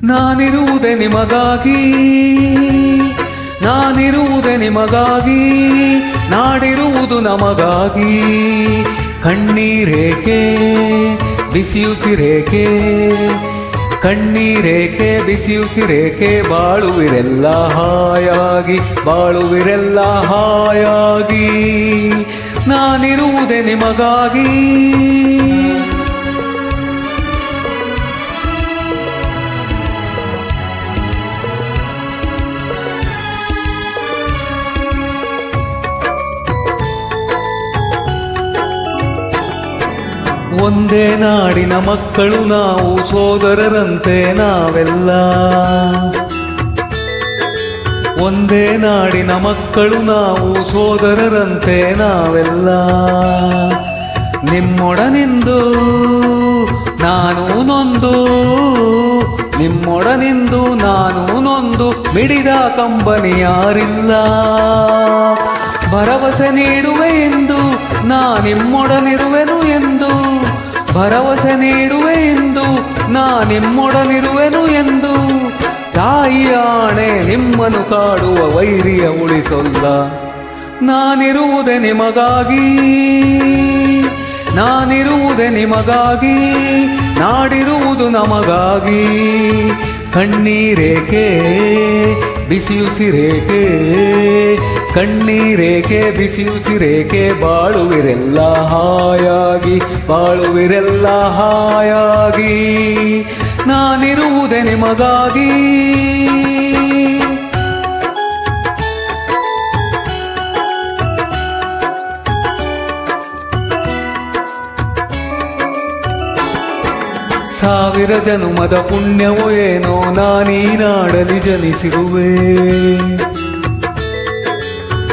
ನಾನಿರುವುದೇ ನಿಮಗಾಗಿ, ನಾನಿರುವುದೇ ನಿಮಗಾಗಿ, ನಾಡಿರುವುದು ನಮಗಾಗಿ. ಕಣ್ಣೀರೇಕೆ ಬಿಸಿಯುಸಿರೇಕೆ, ಕಣ್ಣೀರೇಕೆ ಬಿಸಿಯುಸಿರೇಕೆ, ಬಾಳುವಿರೆಲ್ಲ ಹಾಯಾಗಿ, ಬಾಳುವಿರೆಲ್ಲ ಹಾಯಾಗಿ. ನಾನಿರುವುದೇ ನಿಮಗಾಗಿ. ಒಂದೇ ನಾಡಿನ ಮಕ್ಕಳು ನಾವು, ಸೋದರರಂತೆ ನಾವೆಲ್ಲ. ಒಂದೇ ನಾಡಿನ ಮಕ್ಕಳು ನಾವು, ಸೋದರರಂತೆ ನಾವೆಲ್ಲ. ನಿಮ್ಮೊಡನಿಂದು ನಾನು ನೊಂದು, ನಿಮ್ಮೊಡನಿಂದು ನಾನು ನೊಂದು, ಮಿಡಿದ ಕಂಬನಿ ಯಾರಿಲ್ಲ. ಭರವಸೆ ನೀಡುವೆ ಎಂದು ನಾ ನಿಮ್ಮೊಡನಿರುವೆನು ಎಂದು, ಭರವಸೆ ನೀಡುವೆ ಎಂದು ನಾ ನಿಮ್ಮೊಡನಿರುವೆನು ಎಂದು. ತಾಯಿಯ ಆಣೆ ನಿಮ್ಮನ್ನು ಕಾಡುವ ವೈರಿಯ ಉಳಿಸೊಲ್ಲ. ನಾನಿರುವುದೇ ನಿಮಗಾಗಿ, ನಾನಿರುವುದೇ ನಿಮಗಾಗಿ, ನಾಡಿರುವುದು ನಮಗಾಗಿ. ಕಣ್ಣೀರೇಕೆ ಬಿಸಿಯುಸಿರೇಕೆ, ಕಣ್ಣೀರೇಕೆ ಬಿಸಿಯುಸಿರೇಕೆ, ಬಾಳುವಿರೆಲ್ಲ ಹಾಯಾಗಿ, ಬಾಳುವಿರೆಲ್ಲ ಹಾಯಾಗಿ. ನಾನಿರುವುದೇ ನಿಮಗಾಗಿ. ಸಾವಿರ ಜನುಮದ ಪುಣ್ಯವೋ ಏನೋ ನಾನೀ ನಾಡಲಿ ಜನಿಸಿರುವೆ.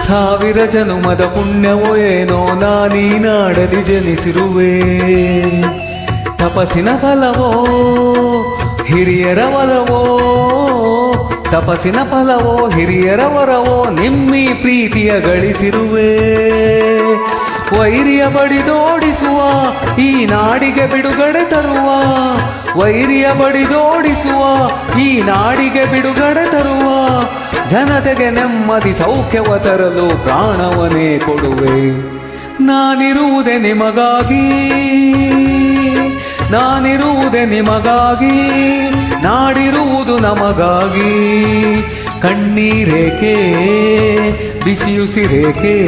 ಸಾವಿರ ಜನುಮದ ಪುಣ್ಯವೋ ಏನೋ ನಾನೀ ನಾಡಲಿ ಜನಿಸಿರುವೆ. ತಪಸ್ಸಿನ ಫಲವೋ ಹಿರಿಯರ ವರವೋ, ತಪಸ್ಸಿನ ಫಲವೋ ಹಿರಿಯರ ವರವೋ, ನಿಮ್ಮಿ ಪ್ರೀತಿಯ ಗಳಿಸಿರುವೆ. ವೈರಿಯ ಬಡಿದೋಡಿಸುವ ಈ ನಾಡಿಗೆ ಬಿಡುಗಡೆ ತರುವ, ವೈರಿಯ ಬಡಿದೋಡಿಸುವ ಈ ನಾಡಿಗೆ ಬಿಡುಗಡೆ ತರುವ. ಜನತೆಗೆ ನೆಮ್ಮದಿ ಸೌಖ್ಯವ ತರಲು ಪ್ರಾಣವನ್ನೇ ಕೊಡುವೆ. ನಾನಿರುವುದೇ ನಿಮಗಾಗಿ, ನಾನಿರುವುದೇ ನಿಮಗಾಗಿ, ನಾಡಿರುವುದು ನಮಗಾಗಿ. ಕಣ್ಣೀರೇಕೆ ಬಿಸಿಯುಸಿರೇಕೆ,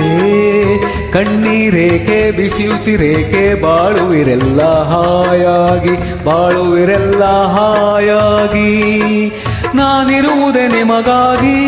ಕಣ್ಣೀರೇಕೆ ಬಿಸಿಯುಸಿರೇಕೆ, ಬಾಳುವಿರೆಲ್ಲ ಹಾಯಾಗಿ, ಬಾಳುವಿರೆಲ್ಲ ಹಾಯಾಗಿ. ನಾನಿರುವುದೇ ನಿಮಗಾಗಿ.